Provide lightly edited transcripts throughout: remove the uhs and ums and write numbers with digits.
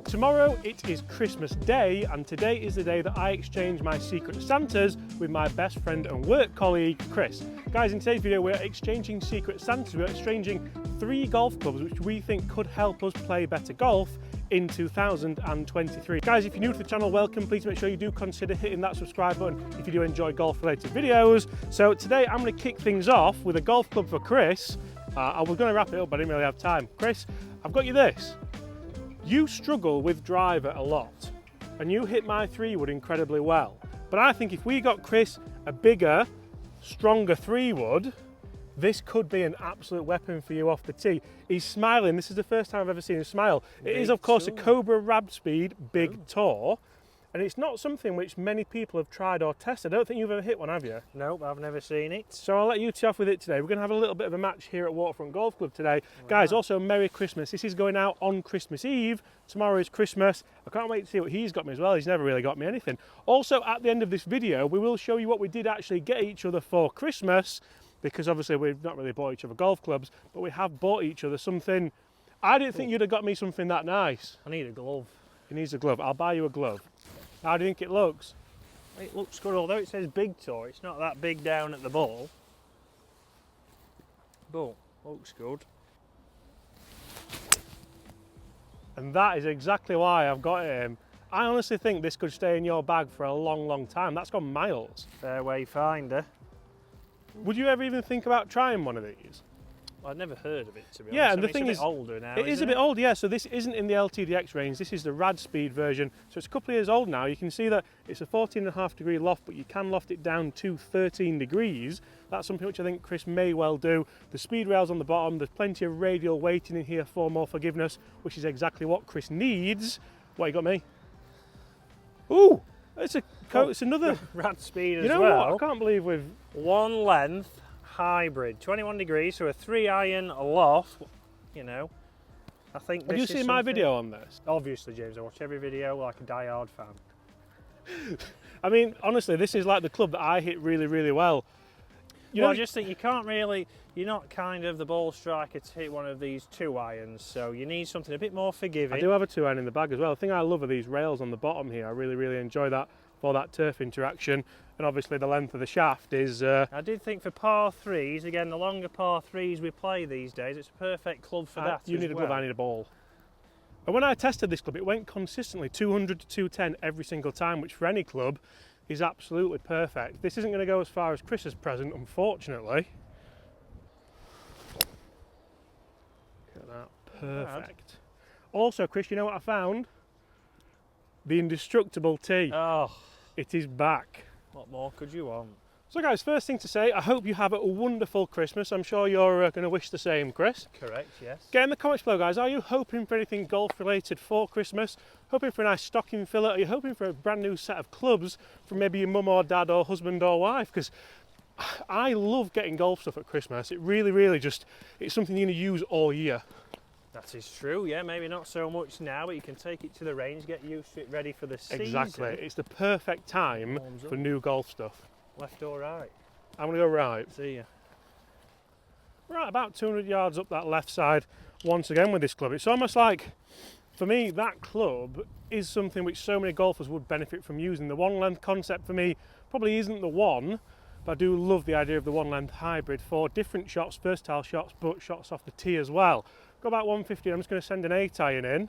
Tomorrow it is Christmas Day, and today is the day that I exchange my Secret Santas with my best friend and work colleague, Chris. Guys, in today's video we're exchanging Secret Santas. We're exchanging 3 golf clubs which we think could help us play better golf in 2023. Guys, if you're new to the channel, welcome. Please make sure you do consider hitting that subscribe button if you do enjoy golf related videos. So today I'm going to kick things off with a golf club for Chris. I was going to wrap it up, but I didn't really have time. Chris, I've got you this. You struggle with driver a lot, and you hit my 3-wood incredibly well. But I think if we got Chris a bigger, stronger 3-wood, this could be an absolute weapon for you off the tee. He's smiling. This is the first time I've ever seen him smile. It is, of course, a Cobra Radspeed Big Tour, and it's not something which many people have tried or tested. I don't think you've ever hit one, have you? Nope, I've never seen it. So I'll let you tee off with it today. We're going to have a little bit of a match here at Waterfront Golf Club today. Wow. Guys, also Merry Christmas. This is going out on Christmas Eve. Tomorrow is Christmas. I can't wait to see what he's got me as well. He's never really got me anything. Also, at the end of this video, we will show you what we did actually get each other for Christmas, because obviously we've not really bought each other golf clubs, but we have bought each other something. I didn't think you'd have got me something that nice. I need a glove. He needs a glove. I'll buy you a glove. How do you think it looks? It looks good, although it says Big Tour, it's not that big down at the ball. But looks good. And that is exactly why I've got him. I honestly think this could stay in your bag for a long, long time. That's gone miles. Fairway finder. Would you ever even think about trying one of these? I'd never heard of it, to be honest. Yeah, and the thing it's is, a bit older now. It is a bit old, yeah. So this isn't in the LTDX range. This is the Radspeed version. So it's a couple of years old now. You can see that it's a 14.5 degree loft, but you can loft it down to 13 degrees. That's something which I think Chris may well do. The speed rails on the bottom. There's plenty of radial weighting in here for more forgiveness, which is exactly what Chris needs. What you got me? Ooh, it's another Radspeed as well. You know what? I can't believe we've one length. Hybrid, 21 degrees, so a 3-iron loft, you know. I think Have you seen my video on this? Obviously, James, I watch every video like a die-hard fan. I mean, honestly, this is like the club that I hit really, really well. I just think you can't really, you're not kind of the ball striker to hit one of these 2-irons, so you need something a bit more forgiving. I do have a 2-iron in the bag as well. The thing I love are these rails on the bottom here. I really, really enjoy that for that turf interaction. And obviously the length of the shaft is... I did think for par 3s, again, the longer par 3s we play these days, it's a perfect club for that. You need a glove, I need a ball. And when I tested this club, it went consistently 200 to 210 every single time, which for any club is absolutely perfect. This isn't going to go as far as Chris's present, unfortunately. Look at that, perfect. Also, Chris, you know what I found? The indestructible tee. Oh. It is back. What more could you want? So guys, first thing to say, I hope you have a wonderful Christmas. I'm sure you're going to wish the same, Chris. Correct, yes. Get in the comments below, guys. Are you hoping for anything golf related for Christmas? Hoping for a nice stocking filler? Are you hoping for a brand new set of clubs from maybe your mum or dad or husband or wife? Because I love getting golf stuff at Christmas. It really, really just, it's something you're going to use all year. That is true, yeah, maybe not so much now, but you can take it to the range, get used to it, ready for the season. Exactly, it's the perfect time for new golf stuff. Left or right? I'm going to go right. See ya. Right, about 200 yards up that left side once again with this club. It's almost like, for me, that club is something which so many golfers would benefit from using. The one length concept for me probably isn't the one, but I do love the idea of the one length hybrid for different shots, versatile shots, but shots off the tee as well. Got about 150, I'm just going to send an 8-iron in.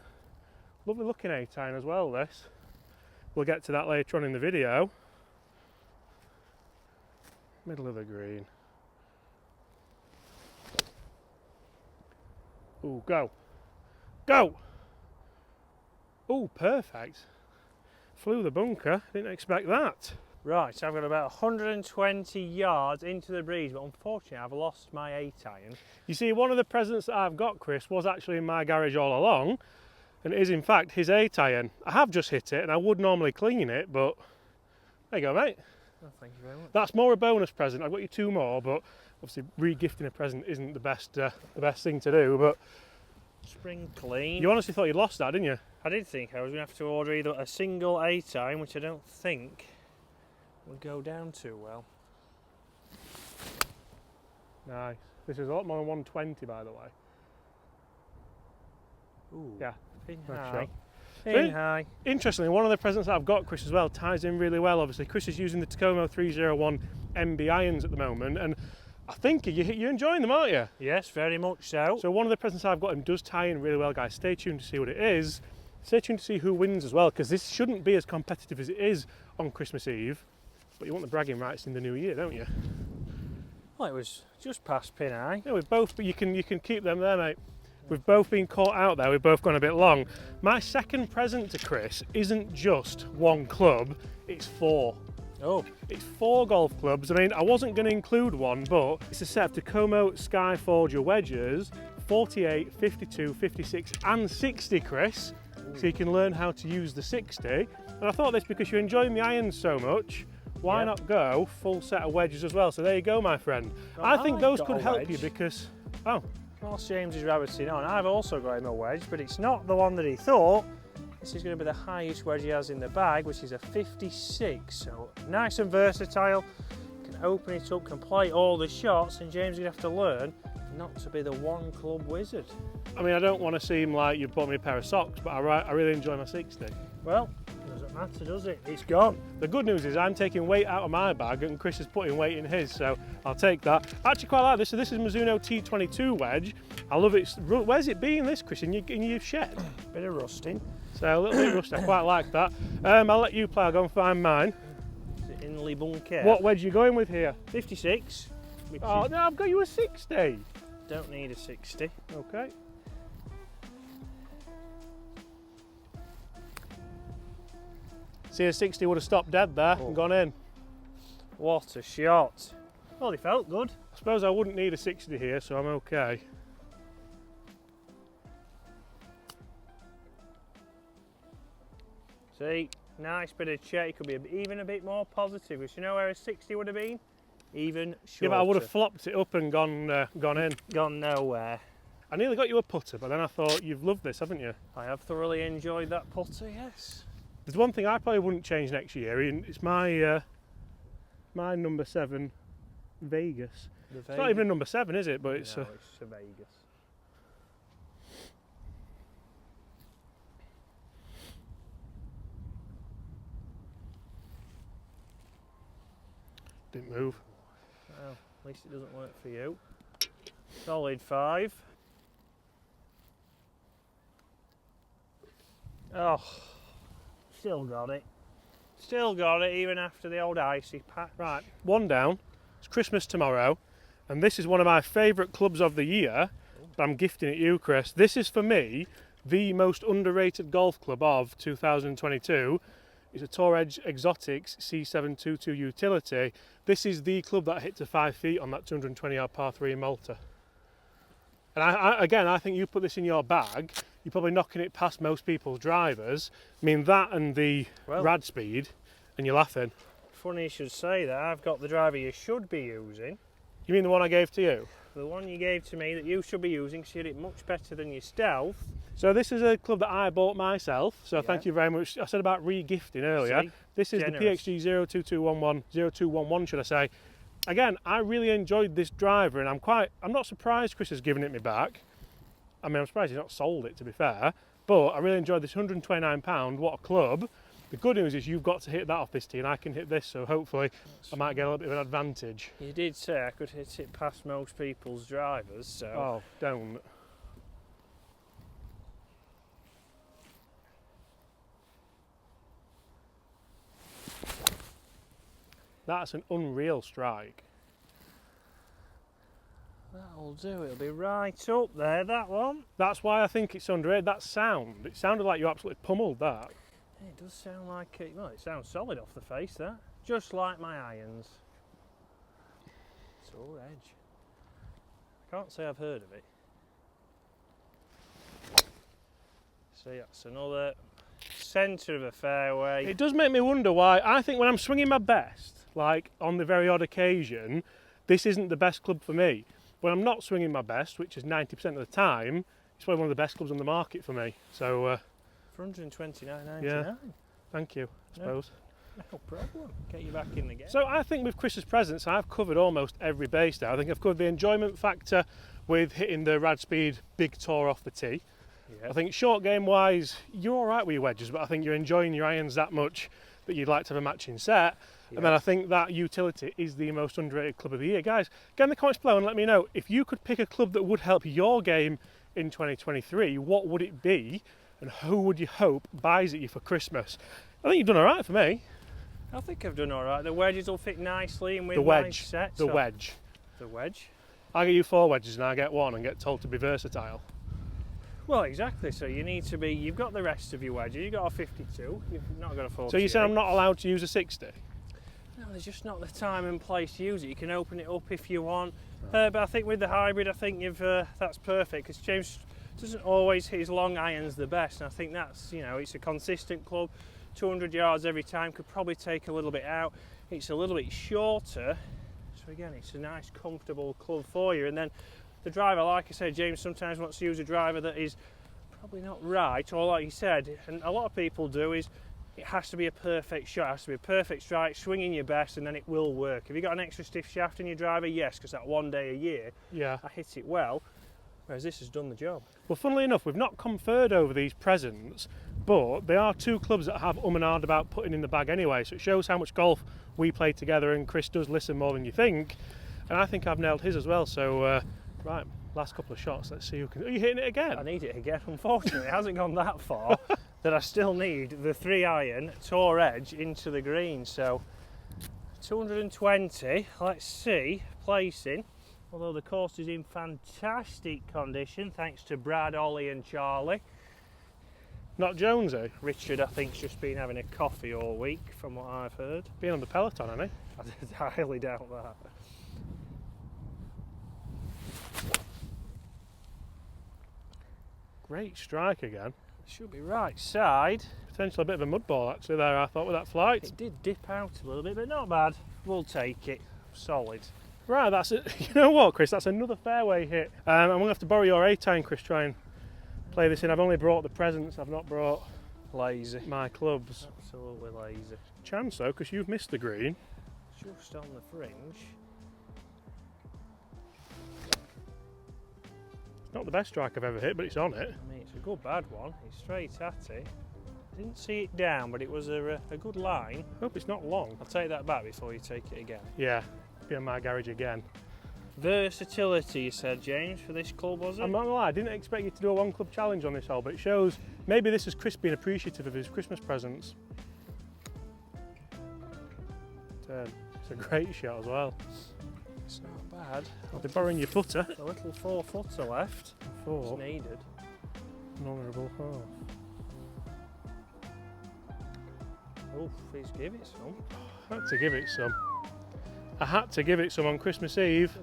Lovely looking 8-iron as well, this. We'll get to that later on in the video. Middle of the green. Ooh, go. Go! Ooh, perfect. Flew the bunker, didn't expect that. Right, so I've got about 120 yards into the breeze, but unfortunately I've lost my 8-iron. You see, one of the presents that I've got, Chris, was actually in my garage all along, and it is in fact his 8-iron. I have just hit it, and I would normally clean it, but there you go, mate. Oh, thank you very much. That's more a bonus present. I've got you 2 more, but obviously re-gifting a present isn't the best thing to do. But spring clean. You honestly thought you'd lost that, didn't you? I did think I was going to have to order either a single 8-iron, which I don't think would go down too well. Nice. This is a lot more than 120, by the way. Ooh. Yeah. Pretty Nice high. shot. In high. Interestingly, one of the presents that I've got, Chris, as well, ties in really well. Obviously, Chris is using the Tacomo 301 MB irons at the moment, and I think you're enjoying them, aren't you? Yes, very much so. So one of the presents I've got him does tie in really well, guys. Stay tuned to see what it is. Stay tuned to see who wins as well, because this shouldn't be as competitive as it is on Christmas Eve. But you want the bragging rights in the new year, don't you? Well, it was just past pin high. Yeah, we've both, but you can keep them there, mate. We've both been caught out there. We've both gone a bit long. My second present to Chris isn't just one club; it's 4. Oh, It's 4 golf clubs. I mean, I wasn't going to include one, but it's a set of Tacomo Skyforger wedges, 48, 52, 56 and 60, Chris. So you can learn how to use the 60. And I thought this, because you're enjoying the irons so much, why not go full set of wedges as well? So there you go, my friend. Well, I think those got could a help wedge. you because... Oh, whilst James is rabbiting on, I've also got him a wedge, but it's not the one that he thought. This is going to be the highest wedge he has in the bag, which is a 56. So nice and versatile. Can open it up, can play all the shots, and James is going to have to learn not to be the one club wizard. I mean, I don't want to seem like you've bought me a pair of socks, but I really enjoy my 60. Well, doesn't matter, does it? It's gone. The good news is I'm taking weight out of my bag and Chris is putting weight in his, so I'll take that. I actually quite like this. So this is Mizuno T22 wedge. I love it. Where's it been, this, Chris? In your shed? Bit of rusting. So a little bit rusty. I quite like that. I'll let you play. I'll go and find mine. Is it Inley Bunker? What wedge are you going with here? 56. Which Oh, is, no, I've got you a 60. don't need a 60. Okay. See, a 60 would have stopped dead there and gone in. What a shot. Well, he felt good. I suppose I wouldn't need a 60 here, so I'm okay. See, nice bit of check. It could be even a bit more positive, because you know where a 60 would have been? Even shorter. Yeah, but I would have flopped it up and gone in. Gone nowhere. I nearly got you a putter, but then I thought, you've loved this, haven't you? I have thoroughly enjoyed that putter, yes. There's one thing I probably wouldn't change next year, and it's my my number 7 Vegas. It's not even a number 7, is it? But it's no, it's a Vegas. didn't move. Well, at least it doesn't work for you. Solid 5. Oh, still got it. Still got it, even after the old icy patch. Right, one down. It's Christmas tomorrow, and this is one of my favourite clubs of the year. But I'm gifting it you, Chris. This is for me the most underrated golf club of 2022. It's a Tour Edge Exotics C722 utility. This is the club that hit to 5 feet on that 220-yard par 3 in Malta. And I think you put this in your bag, you're probably knocking it past most people's drivers. I mean, that and the rad speed, and you're laughing. Funny you should say that. I've got the driver you should be using. You mean the one I gave to you? The one you gave to me that you should be using, because you did it much better than your Stealth. So this is a club that I bought myself, so thank you very much. I said about re-gifting earlier. See? This is Generous. the PXG 0211, should I say. Again, I really enjoyed this driver, and I'm not surprised Chris has given it me back. I mean, I'm surprised he's not sold it, to be fair, but I really enjoyed this £129, what a club. The good news is you've got to hit that off this tee, and I can hit this, so hopefully I might get a little bit of an advantage. You did say I could hit it past most people's drivers, so... Oh, don't. That's an unreal strike. That'll do, it'll be right up there, that one. That's why I think it's underrated. That sound, it sounded like you absolutely pummeled that. It does sound like it, well, it sounds solid off the face, that. Just like my irons. Tour Edge. I can't say I've heard of it. See, that's another centre of a fairway. It does make me wonder why. I think when I'm swinging my best, like on the very odd occasion, this isn't the best club for me. When I'm not swinging my best, which is 90% of the time, it's probably one of the best clubs on the market for me. So, for $129.99. yeah, thank you, I suppose. No problem. Get you back in the game. So I think with Chris's presents, I've covered almost every base now. I think I've covered the enjoyment factor with hitting the rad speed big tour off the tee. Yeah. I think short game wise, you're all right with your wedges, but I think you're enjoying your irons that much that you'd like to have a matching set. Yeah. And then I think that utility is the most underrated club of the year. Guys, get in the comments below and let me know, if you could pick a club that would help your game in 2023, what would it be? And who would you hope buys it you for Christmas? I think you've done all right for me. I think I've done all right. The wedges will fit nicely in with The my wedge. set. The so- wedge. The wedge. I get you 4 wedges and I get 1 and get told to be versatile. Well, exactly. So you need to be. You've got the rest of your wedges. You've got a 52. You've not got a 40. So you say I'm not allowed to use a 60? No, there's just not the time and place to use it. You can open it up if you want. But I think with the hybrid, I think you've that's perfect because James doesn't always hit his long irons the best, and I think that's, you know, it's a consistent club. 200 yards every time, could probably take a little bit out. It's a little bit shorter, so again, it's a nice, comfortable club for you. And then the driver, like I said, James sometimes wants to use a driver that is probably not right, or like you said, and a lot of people do, is it has to be a perfect shot, it has to be a perfect strike, swinging your best, and then it will work. Have you got an extra stiff shaft in your driver? Yes, because that one day a year, Yeah. I hit it well, whereas this has done the job. Well, funnily enough, we've not conferred over these presents, but they are 2 clubs that have and ahh'd about putting in the bag anyway, so it shows how much golf we play together, and Chris does listen more than you think, and I think I've nailed his as well. So right, last couple of shots, let's see who can. Are you hitting it again? I need it again. Unfortunately, it hasn't gone that far that I still need the 3-iron tour edge into the green. So 220, let's see, placing. Although the course is in fantastic condition, thanks to Brad, Ollie and Charlie. Not Jonesy. Richard, I think, has just been having a coffee all week, from what I've heard. Being on the peloton, hasn't he? I highly doubt that. Great strike again. Should be right side. Potentially a bit of a mud ball actually there, I thought, with that flight. It did dip out a little bit, but not bad. We'll take it. Solid. Right, that's it. You know what, Chris? That's another fairway hit. I'm going to have to borrow your A-time, Chris, try and play this in. I've only brought the presents, I've not brought Lazy. my clubs. Absolutely lazy. Chance though, because you've missed the green. Just on the fringe. It's not the best strike I've ever hit, but it's on it. I mean, it's a good bad one. It's straight at it. Didn't see it down, but it was a good line. Hope it's not long. I'll take that back before you take it again. Yeah, be in my garage again. Versatility, you said, James, for this club, was it? I'm not gonna lie, I didn't expect you to do a 1 club challenge on this hole, but it shows maybe this is Chris being appreciative of his Christmas presents. Turn. It's a great shot as well. It's not bad. I'll be borrowing your putter. A little 4-footer left. For It's needed. an honourable half. Oh, please give it some. I had to give it some. I had to give it some on Christmas Eve.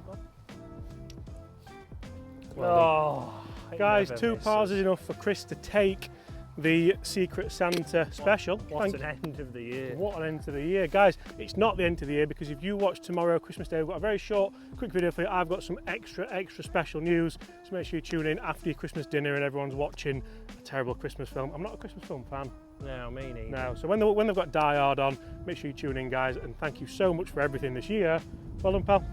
Well done. Oh, Guys, 2 pars is enough for Chris to take the Secret Santa special. What an end of the year. What an end to the year. Guys, it's not the end of the year, because if you watch tomorrow, Christmas Day, we've got a very short, quick video for you. I've got some extra special news, so make sure you tune in after your Christmas dinner and everyone's watching a terrible Christmas film. I'm not a Christmas film fan. No, me neither. No, so when they've got Die Hard on, make sure you tune in, guys, and thank you so much for everything this year. Well done, pal.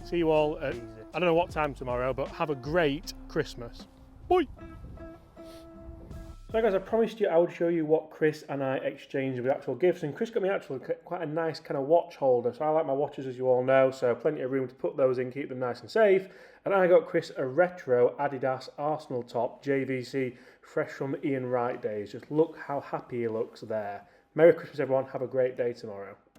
See you all at, Easy. I don't know what time tomorrow, but have a great Christmas. Bye. So guys, I promised you I would show you what Chris and I exchanged with actual gifts, and Chris got me actually quite a nice kind of watch holder. So I like my watches, as you all know, so plenty of room to put those in, keep them nice and safe. And I got Chris a retro Adidas Arsenal top JVC, fresh from Ian Wright days. Just look how happy he looks there. Merry Christmas everyone, have a great day tomorrow.